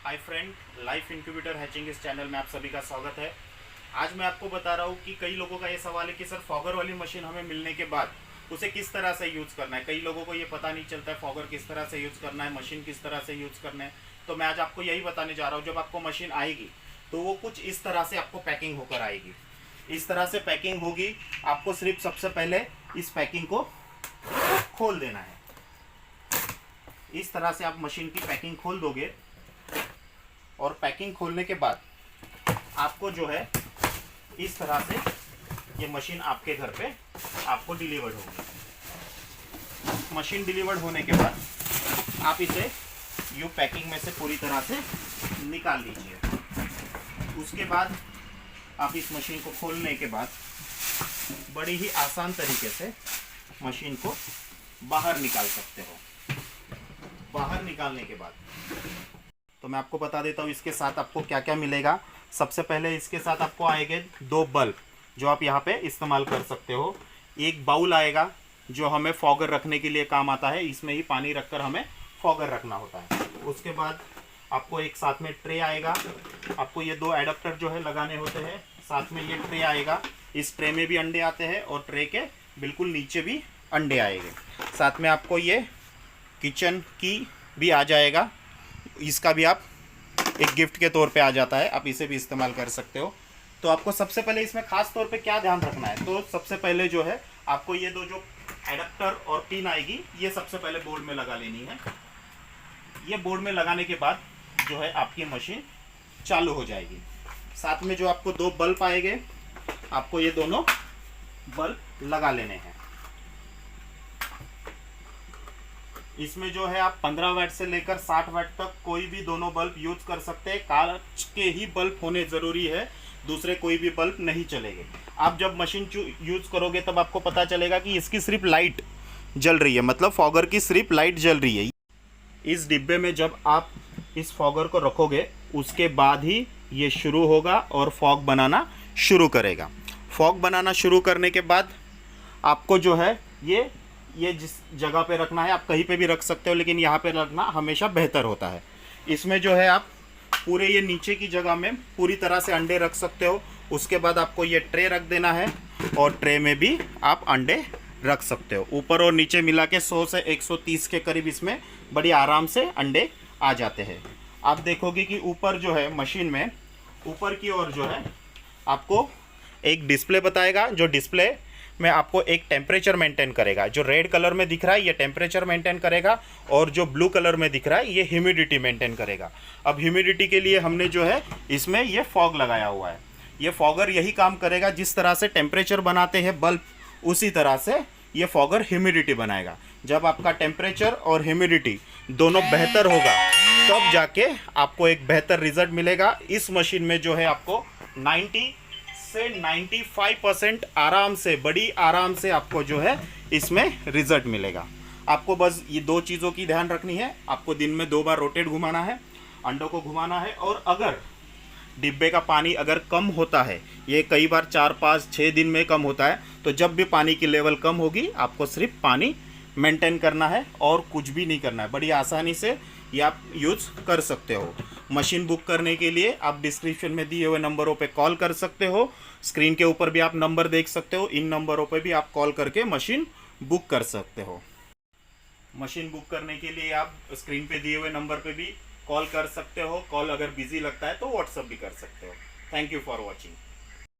Hi friend, life incubator hatching इस channel में आप सभी का स्वागत है। आज मैं आपको बता रहा हूँ कि कई लोगों का ये सवाल है कि सर फॉगर वाली मशीन हमें मिलने के बाद उसे किस तरह से यूज़ करना है। कई लोगों को ये पता नहीं चलता है फॉगर किस तरह से यूज़ करना है, मशीन किस तरह से यूज़ करना है। तो मैं आज आपको यही बताने जा रहा हूँ। जब आपको मशीन आएगी तो वो कुछ इस तरह से आपको पैकिंग होकर आएगी। इस तरह से पैकिंग होगी। आपको सिर्फ सबसे पहले इस पैकिंग को खोल देना है। इस तरह से आप मशीन की पैकिंग खोल दोगे और पैकिंग खोलने के बाद आपको जो है इस तरह से ये मशीन आपके घर पे आपको डिलीवर्ड होगी। मशीन डिलीवर्ड होने के बाद आप इसे यू पैकिंग में से पूरी तरह से निकाल लीजिए। उसके बाद आप इस मशीन को खोलने के बाद बड़ी ही आसान तरीके से मशीन को बाहर निकाल सकते हो। बाहर निकालने के बाद तो मैं आपको बता देता हूँ इसके साथ आपको क्या क्या मिलेगा। सबसे पहले इसके साथ आपको आएंगे 2 बल्ब जो आप यहाँ पे इस्तेमाल कर सकते हो। एक बाउल आएगा जो हमें फॉगर रखने के लिए काम आता है। इसमें ही पानी रखकर हमें फॉगर रखना होता है। उसके बाद आपको एक साथ में ट्रे आएगा। आपको ये 2 एडाप्टर जो है लगाने होते हैं। साथ में ये ट्रे आएगा। इस ट्रे में भी अंडे आते हैं और ट्रे के बिल्कुल नीचे भी अंडे आएंगे। साथ में आपको ये किचन की भी आ जाएगा। इसका भी आप एक गिफ्ट के तौर पे आ जाता है, आप इसे भी इस्तेमाल कर सकते हो। तो आपको सबसे पहले इसमें खास तौर पे क्या ध्यान रखना है, तो सबसे पहले जो है आपको ये 2 जो एडाप्टर और पिन आएगी ये सबसे पहले बोर्ड में लगा लेनी है। ये बोर्ड में लगाने के बाद जो है आपकी मशीन चालू हो जाएगी। साथ में जो आपको 2 बल्ब आएंगे, आपको ये दोनों बल्ब लगा लेने हैं। इसमें जो है आप 15 वाट से लेकर 60 वाट तक कोई भी दोनों बल्ब यूज कर सकते हैं। कांच के ही बल्ब होने ज़रूरी है, दूसरे कोई भी बल्ब नहीं चलेंगे। आप जब मशीन यूज करोगे तब आपको पता चलेगा कि इसकी सिर्फ लाइट जल रही है, मतलब फॉगर की सिर्फ लाइट जल रही है। इस डिब्बे में जब आप इस फॉगर को रखोगे उसके बाद ही ये शुरू होगा और फॉग बनाना शुरू करेगा। फॉग बनाना शुरू करने के बाद आपको जो है ये जिस जगह पे रखना है आप कहीं पे भी रख सकते हो, लेकिन यहाँ पे रखना हमेशा बेहतर होता है। इसमें जो है आप पूरे ये नीचे की जगह में पूरी तरह से अंडे रख सकते हो। उसके बाद आपको ये ट्रे रख देना है और ट्रे में भी आप अंडे रख सकते हो। ऊपर और नीचे मिला के 100 से 130 के करीब इसमें बड़ी आराम से अंडे आ जाते हैं। आप देखोगे कि ऊपर जो है मशीन में ऊपर की ओर जो है आपको एक डिस्प्ले बताएगा, जो डिस्प्ले में आपको एक टेम्परेचर मेंटेन करेगा। जो रेड कलर में दिख रहा है ये टेम्परेचर मेंटेन करेगा और जो ब्लू कलर में दिख रहा है ये ह्यूमिडिटी मेंटेन करेगा। अब ह्यूमिडिटी के लिए हमने जो है इसमें ये फॉग लगाया हुआ है। ये फॉगर यही काम करेगा, जिस तरह से टेम्परेचर बनाते हैं बल्ब उसी तरह से ये फॉगर ह्यूमिडिटी बनाएगा। जब आपका टेम्परेचर और ह्यूमिडिटी दोनों बेहतर होगा तब जाके आपको एक बेहतर रिजल्ट मिलेगा। इस मशीन में जो है आपको 90 से 95% आराम से, बड़ी आराम से आपको जो है इसमें रिजल्ट मिलेगा। आपको बस ये 2 चीज़ों की ध्यान रखनी है। आपको दिन में 2 बार रोटेट घुमाना है, अंडों को घुमाना है। और अगर डिब्बे का पानी अगर कम होता है, ये कई बार 4, 5, 6 दिन में कम होता है, तो जब भी पानी की लेवल कम होगी आपको सिर्फ पानी मेंटेन करना है और कुछ भी नहीं करना है। बड़ी आसानी से ये आप यूज़ कर सकते हो। मशीन बुक करने के लिए आप डिस्क्रिप्शन में दिए हुए नंबरों पे कॉल कर सकते हो। स्क्रीन के ऊपर भी आप नंबर देख सकते हो। इन नंबरों पे भी आप कॉल करके मशीन बुक कर सकते हो। मशीन बुक करने के लिए आप स्क्रीन पे दिए हुए नंबर पे भी कॉल कर सकते हो। कॉल अगर बिजी लगता है तो व्हाट्सअप भी कर सकते हो। Thank you for watching.